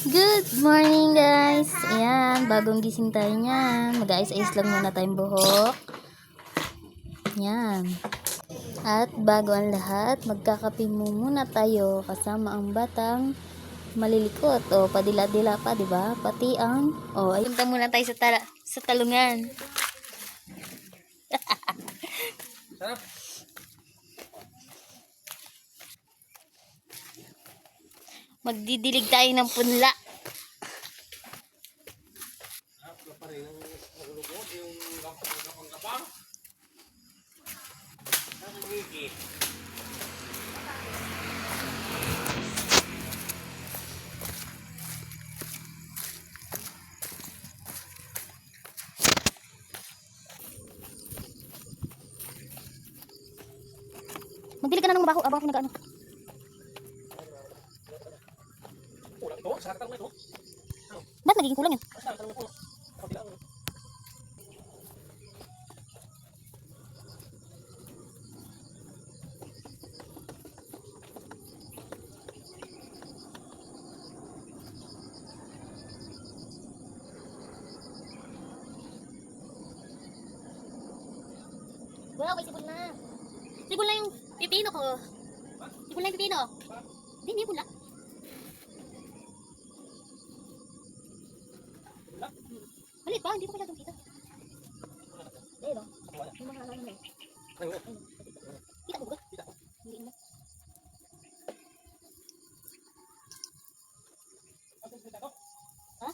Good morning guys. Ayan, bagong gising tayo niyan. Mag-aayos-ayos lang muna tayong buhok. Ayan. At bago ang lahat, magkakape muna tayo kasama ang batang malilikot. O, padila-dila pa, di ba? Pati ang... O, ay, punta muna tayo sa talungan. Magdidilig tayo ng punla. Magdilig ka na ng mabaho abang ako nag-ano. Ba't nagiging kulang yan? Wow, may sibol na. Sibol na yung pipino ko. Sibol na yung pipino. Hindi pula. Maliit pa, hindi ko masyadong kita. Ayun o. Yung mga halaman na yun. Kita ko ba? Hindi mo. Ha?